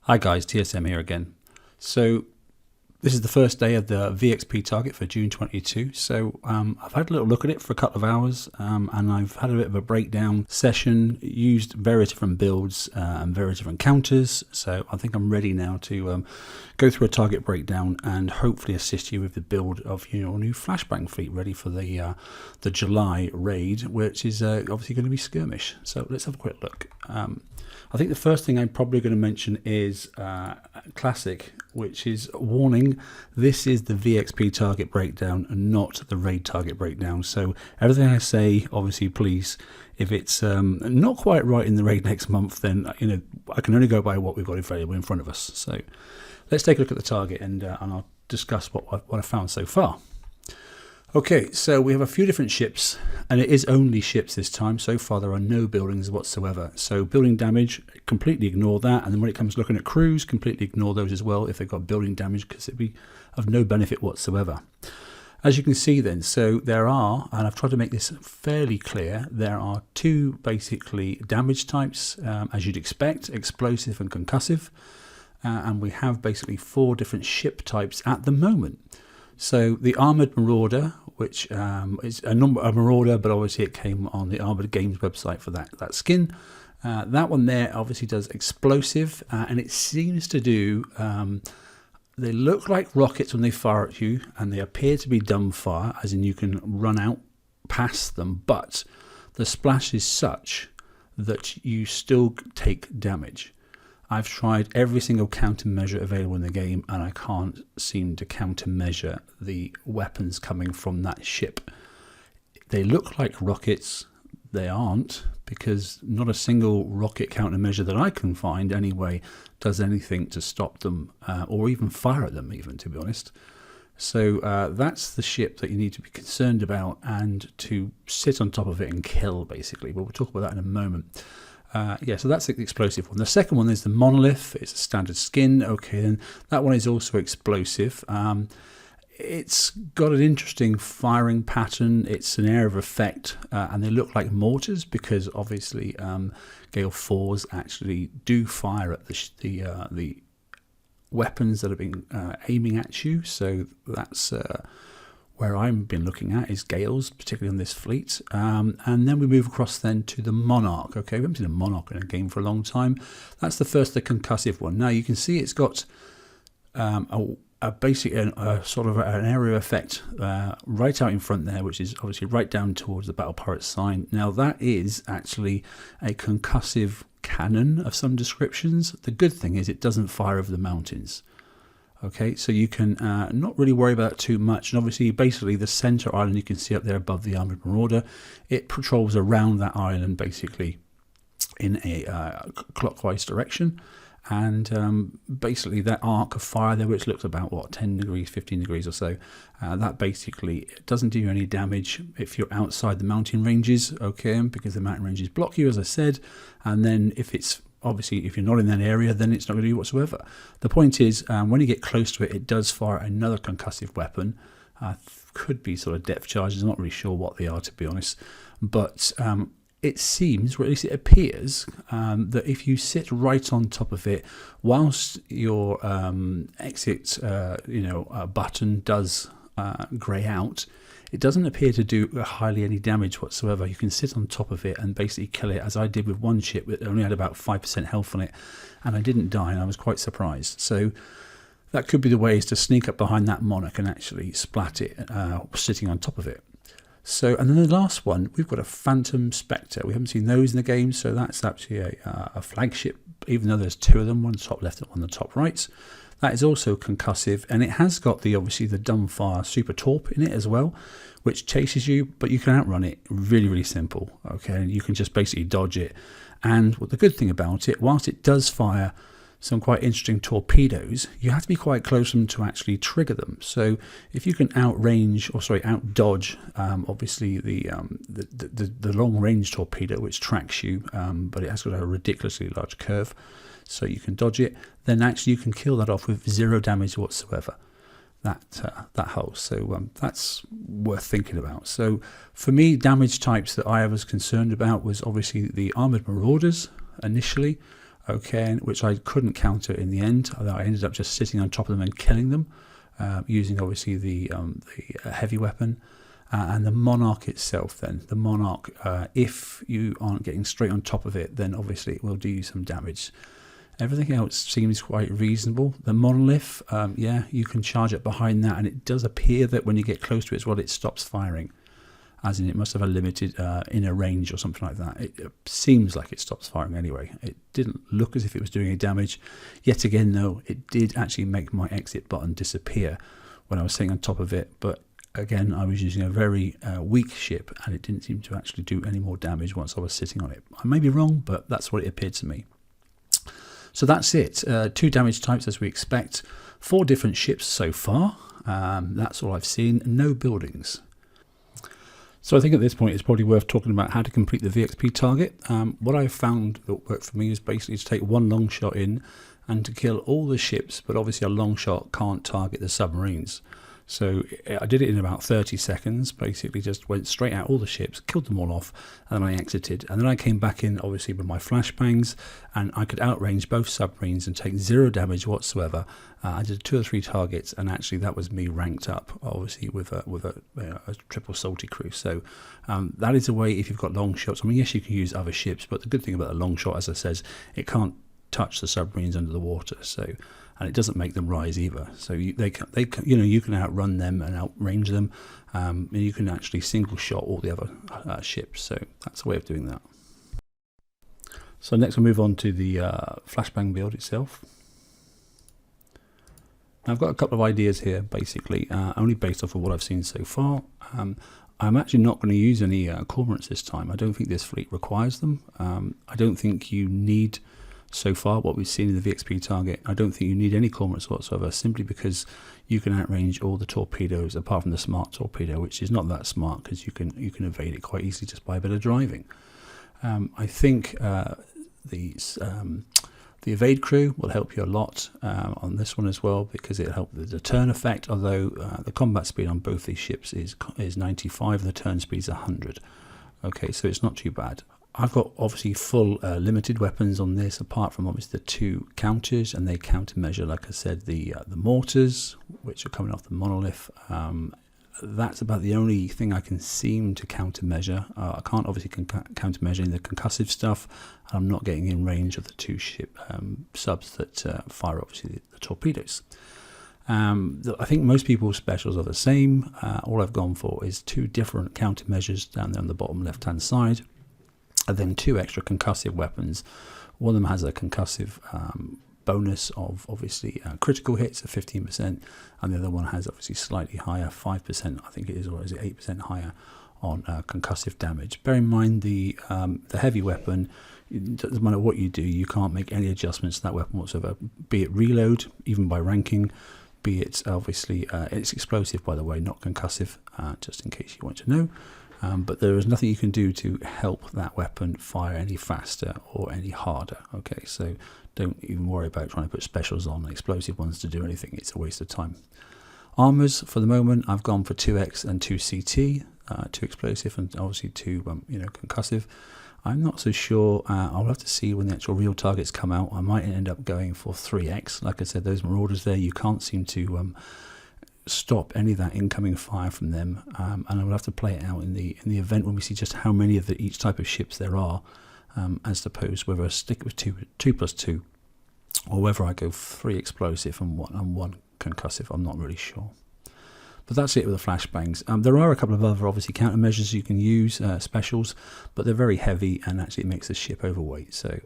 Hi guys, TSM here again. So this is the first day of the VXP Target for June 22. So I've had a little look at it for a couple of hours and I've had a bit of a breakdown session, used various different builds and various different counters. So I think I'm ready now to go through a target breakdown and hopefully assist you with the build of your new flashbang fleet ready for the July raid, which is obviously going to be skirmish. So let's have a quick look. I think the first thing I'm probably going to mention is Classic, which is warning, this is the VXP target breakdown and not the raid target breakdown. So everything I say, obviously, please, if it's not quite right in the raid next month, then I can only go by what we've got available in front of us. So let's take a look at the target and I'll discuss what I found so far. Okay, so we have a few different ships, and it is only ships this time. So far there are no buildings whatsoever. So building damage, completely ignore that. And then when it comes to looking at crews, completely ignore those as well if they've got building damage, because it'd be of no benefit whatsoever. As you can see then, so there are, and I've tried to make this fairly clear, there are two basically damage types, as you'd expect, explosive and concussive. And we have basically four different ship types at the moment. So the Armoured Marauder, which is a Marauder, but obviously it came on the Armoured Games website for that skin. That one there obviously does explosive, and it seems to do, they look like rockets when they fire at you, and they appear to be dumbfire, as in you can run out past them, but the splash is such that you still take damage. I've tried every single countermeasure available in the game and I can't seem to countermeasure the weapons coming from that ship. They look like rockets, they aren't, because not a single rocket countermeasure that I can find anyway does anything to stop them or even fire at them even, to be honest. So that's the ship that you need to be concerned about and to sit on top of it and kill, basically, but we'll talk about that in a moment. Yeah, so that's the explosive one. The second one is the Monolith. It's a standard skin. Okay, then that one is also explosive. It's got an interesting firing pattern. It's an area of effect, and they look like mortars because obviously Gale 4s actually do fire at the weapons that have been aiming at you. So that's where I've been looking at is Gales, particularly on this fleet. And then we move across then to the Monarch. Okay, we haven't seen a Monarch in a game for a long time. That's the first, the concussive one. Now you can see it's got a sort of an area effect right out in front there, which is obviously right down towards the Battle Pirate sign. Now that is actually a concussive cannon of some descriptions. The good thing is it doesn't fire over the mountains. Okay, so you can not really worry about it too much. And obviously, basically, the center island you can see up there above the Armoured Marauder, it patrols around that island basically in a clockwise direction. And basically, that arc of fire there, which looks about, what, 10 degrees, 15 degrees or so, that basically doesn't do you any damage if you're outside the mountain ranges, okay, because the mountain ranges block you, as I said. And then if it's obviously, if you're not in that area, then it's not going to do whatsoever. The point is, when you get close to it, it does fire another concussive weapon. Could be sort of depth charges. I'm not really sure what they are, to be honest. But it seems, or at least it appears, that if you sit right on top of it, whilst your exit, button does grey out, it doesn't appear to do hardly any damage whatsoever. You can sit on top of it and basically kill it, as I did with one ship that only had about 5% health on it, and I didn't die, and I was quite surprised. So that could be the way, is to sneak up behind that Monarch and actually splat it sitting on top of it. So, and then the last one, we've got a Phantom Specter. We haven't seen those in the game, so that's actually a flagship, even though there's two of them, one top left and one on the top right. That is also concussive, and it has got obviously the dumbfire super torp in it as well, which chases you, but you can outrun it really, really simple. Okay, you can just basically dodge it. And what the good thing about it, whilst it does fire some quite interesting torpedoes, you have to be quite close to them to actually trigger them. So if you can outdodge, obviously the long range torpedo, which tracks you, but it has got a ridiculously large curve, so you can dodge it, then actually you can kill that off with 0 damage whatsoever. That hull. So that's worth thinking about. So for me, damage types that I was concerned about was obviously the Armoured Marauders initially. okay, which I couldn't counter in the end. I ended up just sitting on top of them and killing them, using obviously the heavy weapon. And the Monarch itself then, the Monarch, if you aren't getting straight on top of it, then obviously it will do you some damage. Everything else seems quite reasonable. The Monolith, yeah, you can charge it behind that, and it does appear that when you get close to it as well, it stops firing. As in, it must have a limited inner range or something like that. It seems like it stops firing anyway. It didn't look as if it was doing any damage. Yet again, though, it did actually make my exit button disappear when I was sitting on top of it. But again, I was using a very weak ship, and it didn't seem to actually do any more damage once I was sitting on it. I may be wrong, but that's what it appeared to me. So that's it. 2 damage types as we expect. 4 different ships so far. That's all I've seen. No buildings. So I think at this point it's probably worth talking about how to complete the VXP target. What I found that worked for me is basically to take one long shot in and to kill all the ships, but obviously a long shot can't target the submarines. So I did it in about 30 seconds, basically just went straight at all the ships, killed them all off, and then I exited. And then I came back in, obviously, with my flashbangs, and I could outrange both submarines and take 0 damage whatsoever. I did 2 or 3 targets, and actually that was me ranked up, obviously, with a triple salty crew. So that is a way if you've got long shots. I mean, yes, you can use other ships, but the good thing about the long shot, as I said, it can't touch the submarines under the water. So. And it doesn't make them rise either. So you can outrun them and outrange them, and you can actually single shot all the other ships. So that's a way of doing that. So next we'll move on to the flashbang build itself. Now I've got a couple of ideas here, basically, only based off of what I've seen so far. I'm actually not going to use any cormorants this time. I don't think this fleet requires them. I don't think you need. So far, what we've seen in the VXP target, I don't think you need any cormorants whatsoever, simply because you can outrange all the torpedoes apart from the smart torpedo, which is not that smart because you can evade it quite easily just by a bit of driving. I think the evade crew will help you a lot on this one as well, because it'll help the turn effect. Although the combat speed on both these ships is 95, and the turn speed is 100. Okay, so it's not too bad. I've got obviously full limited weapons on this, apart from obviously the 2 counters, and they countermeasure, like I said, the mortars, which are coming off the Monolith. That's about the only thing I can seem to countermeasure. I can't obviously countermeasure the concussive stuff, and I'm not getting in range of the 2 ship subs that fire obviously the torpedoes. I think most people's specials are the same. All I've gone for is 2 different countermeasures down there on the bottom left hand side. And then 2 extra concussive weapons. One of them has a concussive bonus of obviously critical hits of 15%, and the other one has obviously slightly higher, 5% I think it is, or is it 8% higher on concussive damage. Bear in mind the heavy weapon, it doesn't matter what you do, you can't make any adjustments to that weapon whatsoever, be it reload, even by ranking, be it obviously, it's explosive by the way, not concussive, just in case you want to know. But there is nothing you can do to help that weapon fire any faster or any harder. Okay, so don't even worry about trying to put specials on explosive ones to do anything. It's a waste of time. Armors, for the moment, I've gone for 2X and 2 CT, 2 explosive and obviously 2 concussive. I'm not so sure. I'll have to see when the actual real targets come out. I might end up going for 3X. Like I said, those Marauders there, you can't seem to stop any of that incoming fire from them, and I will have to play it out in the event when we see just how many of each type of ships there are, as opposed whether I stick with 2+2 or whether I go 3 explosive and 1 concussive. I'm not really sure. But that's it with the flashbangs. There are a couple of other obviously countermeasures you can use, specials, but they're very heavy and actually it makes the ship overweight. So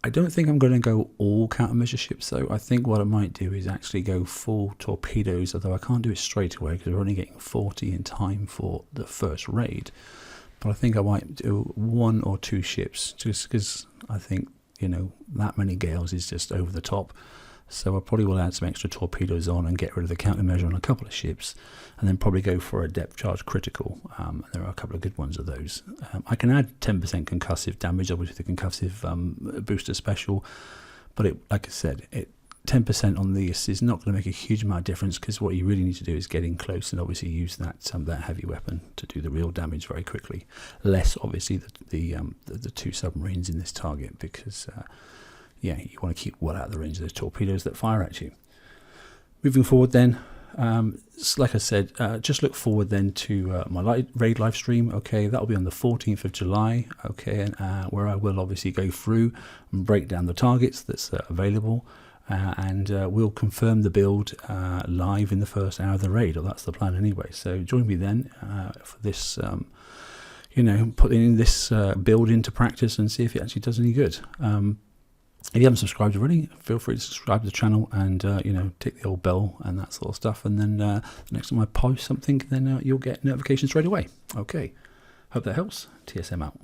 I don't think I'm going to go all countermeasure ships though. I think what I might do is actually go full torpedoes, although I can't do it straight away because we're only getting 40 in time for the first raid. But I think I might do 1 or 2 ships, just because I think, that many gales is just over the top. So I probably will add some extra torpedoes on and get rid of the countermeasure on a couple of ships, and then probably go for a depth charge critical. There are a couple of good ones of those. I can add 10% concussive damage, obviously the concussive booster special, but like I said, 10% on this is not going to make a huge amount of difference, because what you really need to do is get in close and obviously use that heavy weapon to do the real damage very quickly. Less obviously the two submarines in this target, because yeah, you want to keep well out of the range of those torpedoes that fire at you. Moving forward then, like I said, just look forward then to my raid live stream. Okay, that'll be on the 14th of July. Okay, and where I will obviously go through and break down the targets that's available. And we'll confirm the build live in the first hour of the raid, or that's the plan anyway. So join me then for this, you know, putting this build into practice and see if it actually does any good. If you haven't subscribed already, feel free to subscribe to the channel and, you know, tick the old bell and that sort of stuff. And then the next time I post something, then you'll get notifications straight away. Okay, hope that helps. TSM out.